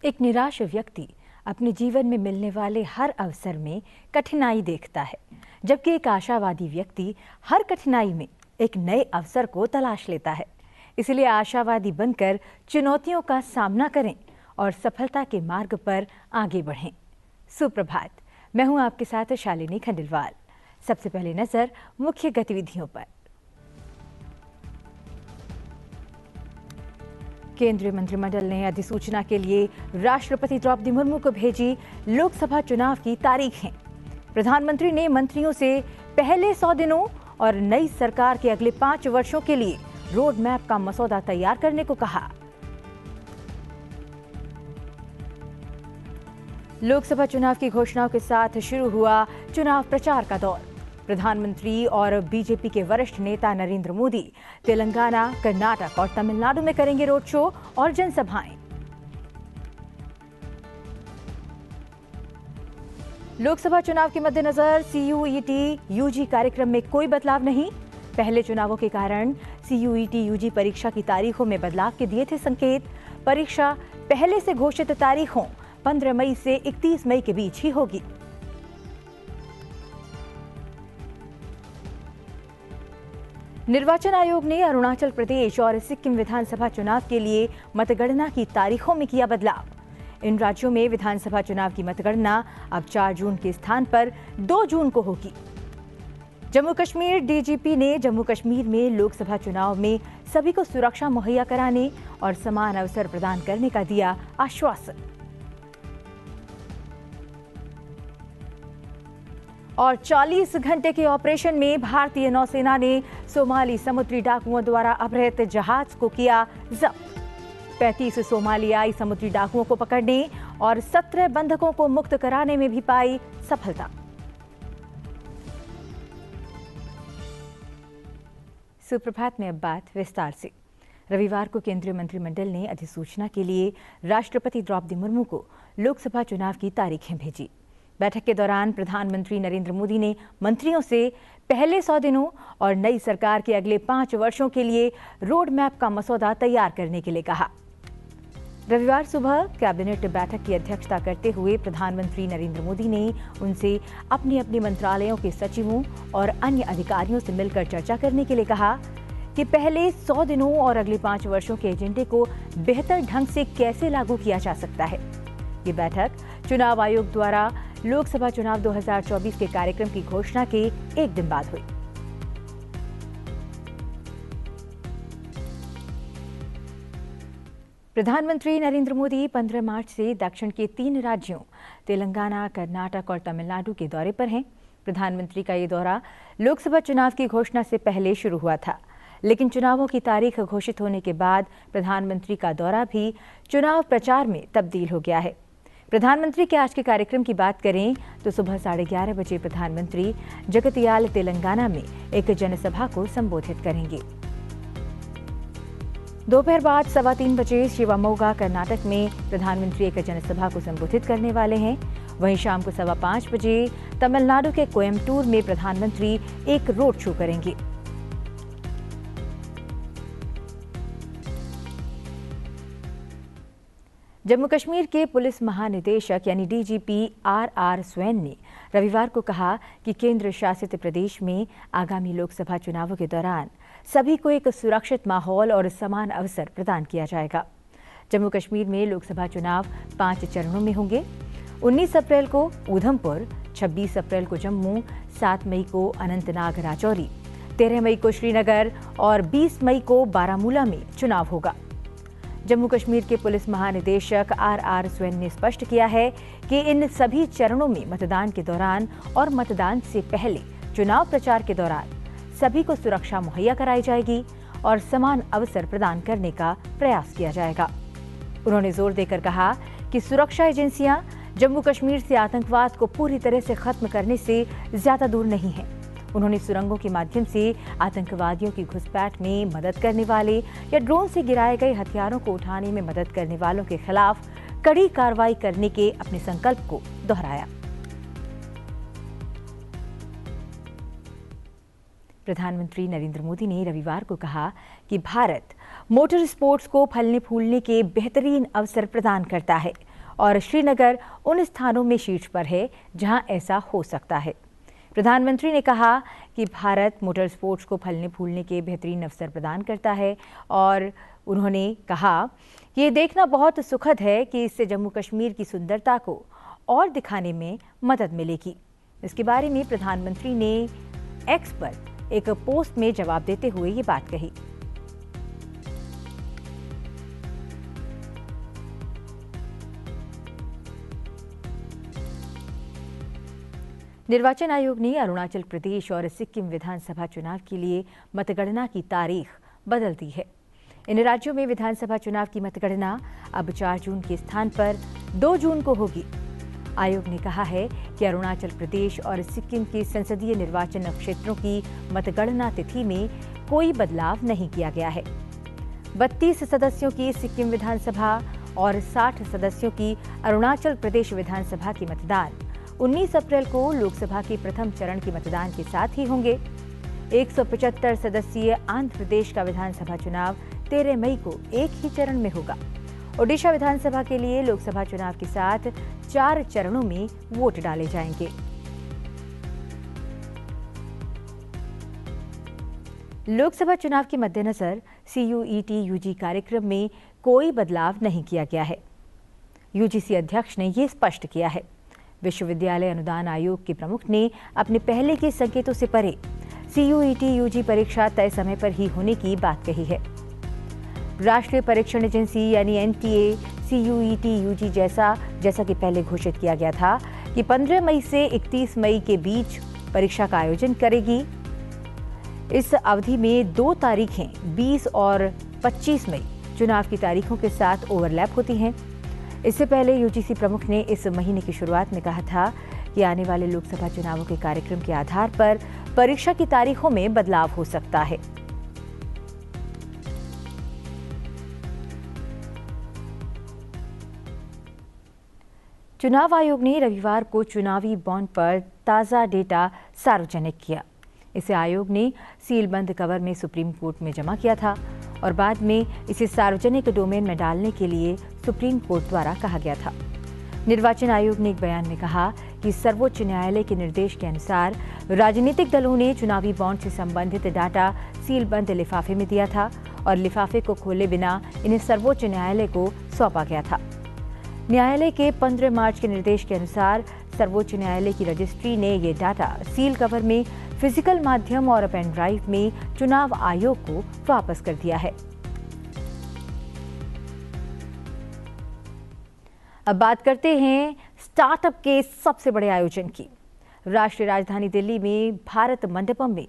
एक निराश व्यक्ति अपने जीवन में मिलने वाले हर अवसर में कठिनाई देखता है, जबकि एक आशावादी व्यक्ति हर कठिनाई में एक नए अवसर को तलाश लेता है। इसलिए आशावादी बनकर चुनौतियों का सामना करें और सफलता के मार्ग पर आगे बढ़ें। सुप्रभात, मैं हूं आपके साथ शालिनी खंडेलवाल। सबसे पहले नजर मुख्य गतिविधियों पर। केंद्रीय मंत्रिमंडल ने अधिसूचना के लिए राष्ट्रपति द्रौपदी मुर्मू को भेजी लोकसभा चुनाव की तारीखें। प्रधानमंत्री ने मंत्रियों से पहले 100 दिनों और नई सरकार के अगले 5 वर्षों के लिए रोड मैप का मसौदा तैयार करने को कहा। लोकसभा चुनाव की घोषणाओं के साथ शुरू हुआ चुनाव प्रचार का दौर। प्रधानमंत्री और बीजेपी के वरिष्ठ नेता नरेंद्र मोदी तेलंगाना, कर्नाटक और तमिलनाडु में करेंगे रोड शो और जनसभाएं। लोकसभा चुनाव के मद्देनजर सीयूईटी यूजी कार्यक्रम में कोई बदलाव नहीं। पहले चुनावों के कारण सीयूईटी यूजी परीक्षा की तारीखों में बदलाव के दिए थे संकेत। परीक्षा पहले से घोषित तारीखों 15 मई से 31 मई के बीच ही होगी। निर्वाचन आयोग ने अरुणाचल प्रदेश और सिक्किम विधानसभा चुनाव के लिए मतगणना की तारीखों में किया बदलाव। इन राज्यों में विधानसभा चुनाव की मतगणना अब 4 जून के स्थान पर 2 जून को होगी। जम्मू कश्मीर डीजीपी ने जम्मू कश्मीर में लोकसभा चुनाव में सभी को सुरक्षा मुहैया कराने और समान अवसर प्रदान करने का दिया आश्वासन। और 40 घंटे के ऑपरेशन में भारतीय नौसेना ने सोमाली समुद्री डाकुओं द्वारा अपहृत जहाज को किया जब्त। 35 सोमालियाई समुद्री डाकुओं को पकड़ने और 17 बंधकों को मुक्त कराने में भी पाई सफलता। सुप्रभात में अब बात विस्तार से। रविवार को केंद्रीय मंत्रिमंडल ने अधिसूचना के लिए राष्ट्रपति द्रौपदी मुर्मू को लोकसभा चुनाव की तारीखें भेजी। बैठक के दौरान प्रधानमंत्री नरेंद्र मोदी ने मंत्रियों से पहले 100 दिनों और नई सरकार के अगले 5 वर्षों के लिए रोड मैप का मसौदा तैयार करने के लिए कहा। रविवार सुबह कैबिनेट बैठक की अध्यक्षता करते हुए प्रधानमंत्री नरेंद्र मोदी ने उनसे अपनी अपनी मंत्रालयों के सचिवों और अन्य अधिकारियों से मिलकर चर्चा करने के लिए कहा कि पहले 100 दिनों और अगले 5 वर्षों के एजेंडे को बेहतर ढंग से कैसे लागू किया जा सकता है। ये बैठक चुनाव आयोग द्वारा लोकसभा चुनाव 2024 के कार्यक्रम की घोषणा के एक दिन बाद हुई। प्रधानमंत्री नरेंद्र मोदी 15 मार्च से दक्षिण के 3 राज्यों तेलंगाना, कर्नाटक और तमिलनाडु के दौरे पर हैं। प्रधानमंत्री का ये दौरा लोकसभा चुनाव की घोषणा से पहले शुरू हुआ था, लेकिन चुनावों की तारीख घोषित होने के बाद प्रधानमंत्री का दौरा भी चुनाव प्रचार में तब्दील हो गया है। प्रधानमंत्री के आज के कार्यक्रम की बात करें तो सुबह 11:30 बजे प्रधानमंत्री जगतियाल, तेलंगाना में एक जनसभा को संबोधित करेंगे। दोपहर बाद 3:15 बजे शिवमोगा, कर्नाटक में प्रधानमंत्री एक जनसभा को संबोधित करने वाले हैं। वहीं शाम को 5:15 बजे तमिलनाडु के कोयम्बटूर में प्रधानमंत्री एक रोड शो करेंगे। जम्मू कश्मीर के पुलिस महानिदेशक यानी डीजीपी आर स्वैन ने रविवार को कहा कि केंद्र शासित प्रदेश में आगामी लोकसभा चुनावों के दौरान सभी को एक सुरक्षित माहौल और समान अवसर प्रदान किया जाएगा। जम्मू कश्मीर में लोकसभा चुनाव 5 चरणों में होंगे। 19 अप्रैल को ऊधमपुर, 26 अप्रैल को जम्मू, 7 मई को अनंतनाग राजौरी, 13 मई को श्रीनगर और 20 मई को बारामूला में चुनाव होगा। जम्मू कश्मीर के पुलिस महानिदेशक आर स्वैन ने स्पष्ट किया है कि इन सभी चरणों में मतदान के दौरान और मतदान से पहले चुनाव प्रचार के दौरान सभी को सुरक्षा मुहैया कराई जाएगी और समान अवसर प्रदान करने का प्रयास किया जाएगा। उन्होंने जोर देकर कहा कि सुरक्षा एजेंसियां जम्मू कश्मीर से आतंकवाद को पूरी तरह से खत्म करने से ज्यादा दूर नहीं हैं। उन्होंने सुरंगों के माध्यम से आतंकवादियों की घुसपैठ में मदद करने वाले या ड्रोन से गिराए गए हथियारों को उठाने में मदद करने वालों के खिलाफ कड़ी कार्रवाई करने के अपने संकल्प को दोहराया। प्रधानमंत्री नरेंद्र मोदी ने रविवार को कहा कि भारत मोटर स्पोर्ट्स को फलने फूलने के बेहतरीन अवसर प्रदान करता है और श्रीनगर उन स्थानों में शीर्ष पर है जहां ऐसा हो सकता है। प्रधानमंत्री ने कहा कि भारत मोटर स्पोर्ट्स को फलने फूलने के बेहतरीन अवसर प्रदान करता है और उन्होंने कहा कि ये देखना बहुत सुखद है कि इससे जम्मू कश्मीर की सुंदरता को और दिखाने में मदद मिलेगी। इसके बारे में प्रधानमंत्री ने एक्स पर एक पोस्ट में जवाब देते हुए ये बात कही। निर्वाचन आयोग ने अरुणाचल प्रदेश और सिक्किम विधानसभा चुनाव के लिए मतगणना की तारीख बदल दी है। इन राज्यों में विधानसभा चुनाव की मतगणना अब 4 जून के स्थान पर 2 जून को होगी। आयोग ने कहा है कि अरुणाचल प्रदेश और सिक्किम के संसदीय निर्वाचन क्षेत्रों की मतगणना तिथि में कोई बदलाव नहीं किया गया है। 32 सदस्यों की सिक्किम विधानसभा और 60 सदस्यों की अरुणाचल प्रदेश विधानसभा के मतदान 19 अप्रैल को लोकसभा के प्रथम चरण के मतदान के साथ ही होंगे। 175 सदस्यीय आंध्र प्रदेश का विधानसभा चुनाव 13 मई को एक ही चरण में होगा। ओडिशा विधानसभा के लिए लोकसभा चुनाव के साथ 4 चरणों में वोट डाले जाएंगे। लोकसभा चुनाव के मद्देनजर CUET UG कार्यक्रम में कोई बदलाव नहीं किया गया है। UGC अध्यक्ष ने ये स्पष्ट किया है। विश्वविद्यालय अनुदान आयोग के प्रमुख ने अपने पहले के संकेतों से परे CUET UG परीक्षा तय समय पर ही होने की बात कही है। राष्ट्रीय परीक्षण एजेंसी यानी NTA CUET UG जैसा कि पहले घोषित किया गया था कि 15 मई से 31 मई के बीच परीक्षा का आयोजन करेगी। इस अवधि में 2 तारीखें 20 और 25 मई चुनाव की तारीखों के साथ ओवरलैप होती हैं। इससे पहले UGC प्रमुख ने इस महीने की शुरुआत में कहा था कि आने वाले लोकसभा चुनावों के कार्यक्रम के आधार पर परीक्षा की तारीखों में बदलाव हो सकता है। चुनाव आयोग ने रविवार को चुनावी बॉन्ड पर ताज़ा डेटा सार्वजनिक किया। इसे आयोग ने सीलबंद कवर में सुप्रीम कोर्ट में जमा किया था और बाद में इसे सार्वजनिक डोमेन में डालने के लिए सुप्रीम कोर्ट द्वारा कहा गया था। निर्वाचन आयोग ने एक बयान में कहा कि सर्वोच्च न्यायालय के निर्देश के अनुसार राजनीतिक दलों ने चुनावी बॉन्ड से संबंधित डाटा सीलबंद लिफाफे में दिया था और लिफाफे को खोले बिना इन्हें सर्वोच्च न्यायालय को सौंपा गया था। न्यायालय के 15 मार्च के निर्देश के अनुसार सर्वोच्च न्यायालय की रजिस्ट्री ने ये डाटा सील कवर में फिजिकल माध्यम और पेन ड्राइव में चुनाव आयोग को वापस कर दिया है। अब बात करते हैं स्टार्टअप के सबसे बड़े आयोजन की। राष्ट्रीय राजधानी दिल्ली में भारत मंडपम में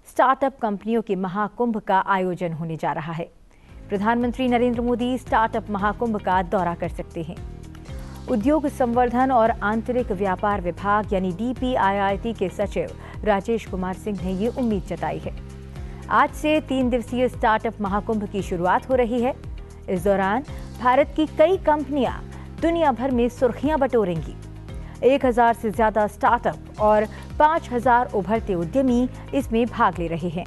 स्टार्टअप कंपनियों के महाकुंभ का आयोजन होने जा रहा है। प्रधानमंत्री नरेंद्र मोदी स्टार्टअप महाकुंभ का दौरा कर सकते हैं। उद्योग संवर्धन और आंतरिक व्यापार विभाग यानी DPIIT के सचिव राजेश कुमार सिंह ने ये उम्मीद जताई है। आज से 3 दिवसीय स्टार्टअप महाकुंभ की शुरुआत हो रही है। इस दौरान भारत की कई कंपनियां दुनिया भर में सुर्खियां बटोरेंगी। 1000 से ज्यादा स्टार्टअप और 5000 उभरते उद्यमी इसमें भाग ले रहे हैं।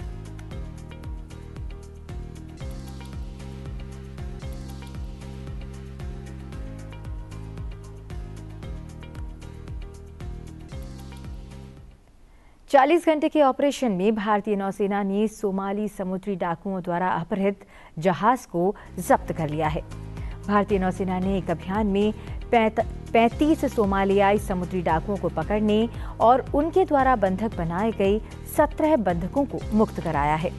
चालीस घंटे के ऑपरेशन में भारतीय नौसेना ने सोमाली समुद्री डाकुओं द्वारा अपहृत जहाज को जब्त कर लिया है। भारतीय नौसेना ने एक अभियान में 35 सोमालियाई समुद्री डाकुओं को पकड़ने और उनके द्वारा बंधक बनाए गए 17 बंधकों को मुक्त कराया है।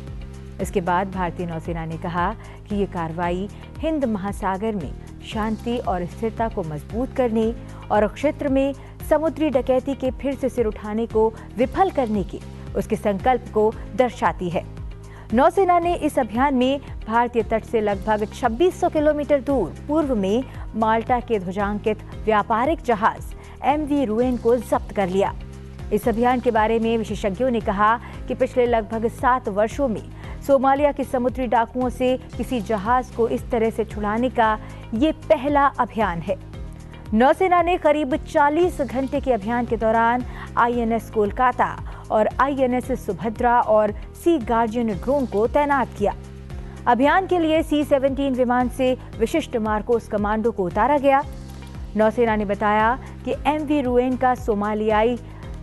इसके बाद भारतीय नौसेना ने कहा कि ये कार्रवाई हिंद महासागर में शांति और स्थिरता को मजबूत करने और क्षेत्र में समुद्री डकैती के फिर से सिर उठाने को विफल करने के उसके संकल्प को दर्शाती है। नौसेना ने इस अभियान में भारतीय तट से लगभग 2600 किलोमीटर दूर पूर्व में माल्टा के ध्वजांकित व्यापारिक जहाज MV रुएन को जब्त कर लिया। इस अभियान के बारे में विशेषज्ञों ने कहा कि पिछले लगभग 7 वर्षों में सोमालिया के समुद्री डाकुओं से किसी जहाज को इस तरह से छुड़ाने का ये पहला अभियान है। नौसेना ने करीब 40 घंटे के अभियान के दौरान INS कोलकाता और INS सुभद्रा और सी गार्जियन ड्रोन को तैनात किया। अभियान के लिए C-17 विमान से विशिष्ट मार्कोस कमांडो को उतारा गया। नौसेना ने बताया कि MV रुएन का सोमालियाई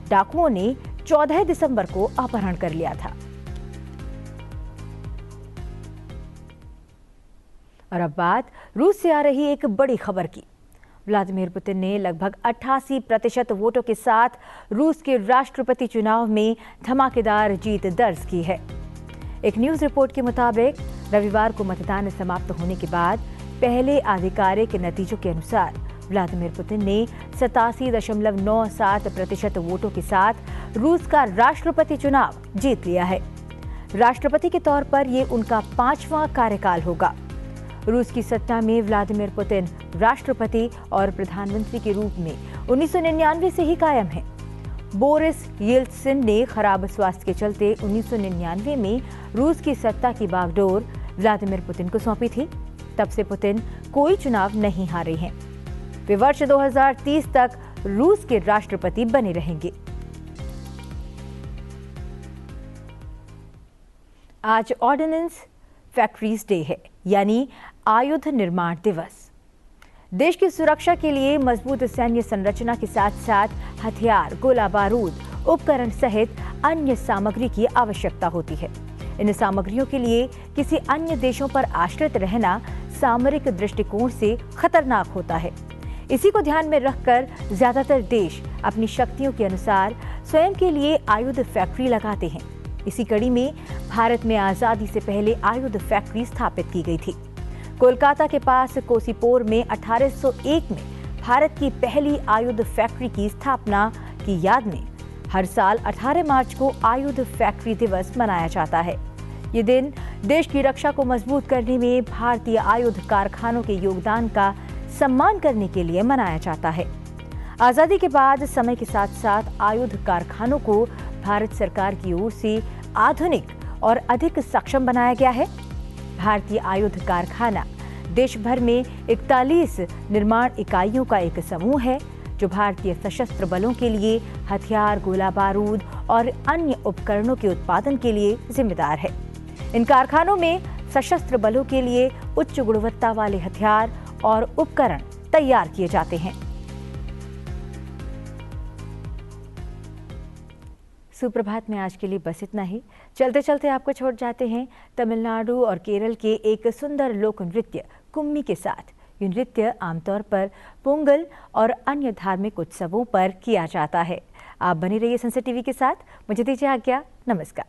डाकुओं ने 14 दिसंबर को अपहरण कर लिया था। और अब बात रूस से आ रही एक बड़ी खबर की। व्लादिमीर पुतिन ने लगभग 88% वोटों के साथ रूस के राष्ट्रपति चुनाव में धमाकेदार जीत दर्ज की है। एक न्यूज रिपोर्ट के मुताबिक रविवार को मतदान समाप्त होने के बाद पहले आधिकारिक नतीजों के अनुसार व्लादिमीर पुतिन ने 87.97% वोटों के साथ रूस का राष्ट्रपति चुनाव जीत लिया है। राष्ट्रपति के तौर पर ये उनका 5वां कार्यकाल होगा। रूस की सत्ता में व्लादिमीर पुतिन राष्ट्रपति और प्रधानमंत्री के रूप में 1999 से ही कायम हैं। बोरिस येल्त्सिन ने खराब स्वास्थ्य के चलते 1999 में रूस की सत्ता की बागडोर व्लादिमीर पुतिन को सौंपी थी। तब से पुतिन कोई चुनाव नहीं हारे हैं। वे वर्ष 2030 तक रूस के राष्ट्रपति बने रहेंगे। आज ऑर्डिनेंस फैक्ट्रीज डे है, यानी आयुध निर्माण दिवस। देश की सुरक्षा के लिए मजबूत सैन्य संरचना के साथ साथ हथियार, गोला बारूद, उपकरण सहित अन्य सामग्री की आवश्यकता होती है। इन सामग्रियों के लिए किसी अन्य देशों पर आश्रित रहना सामरिक दृष्टिकोण से खतरनाक होता है। इसी को ध्यान में रखकर ज्यादातर देश अपनी शक्तियों के अनुसार स्वयं के लिए आयुध फैक्ट्री लगाते हैं। इसी कड़ी में भारत में आजादी से पहले आयुध फैक्ट्री स्थापित की गई थी। कोलकाता के पास कोसीपोर में 1801 में भारत की पहली आयुध फैक्ट्री की स्थापना की याद में हर साल 18 मार्च को आयुध फैक्ट्री दिवस मनाया जाता है। ये दिन देश की रक्षा को मजबूत करने में भारतीय आयुध कारखानों के योगदान का सम्मान करने के लिए मनाया जाता है। आजादी के बाद समय के साथ साथ आयुध कारखानों को भारत सरकार की ओर से आधुनिक और अधिक सक्षम बनाया गया है। भारतीय आयुध कारखाना देश भर में 41 निर्माण इकाइयों का एक समूह है, जो भारतीय सशस्त्र बलों के लिए हथियार, गोला बारूद और अन्य उपकरणों के उत्पादन के लिए जिम्मेदार है। इन कारखानों में सशस्त्र बलों के लिए उच्च गुणवत्ता वाले हथियार और उपकरण तैयार किए जाते हैं। सुप्रभात में आज के लिए बस इतना ही। चलते चलते आपको छोड़ जाते हैं तमिलनाडु और केरल के एक सुंदर लोक नृत्य कुम्मी के साथ। ये नृत्य आमतौर पर पोंगल और अन्य धार्मिक उत्सवों पर किया जाता है। आप बने रहिए सनसेट टीवी के साथ। मुझे दीजिए आज्ञा। नमस्कार।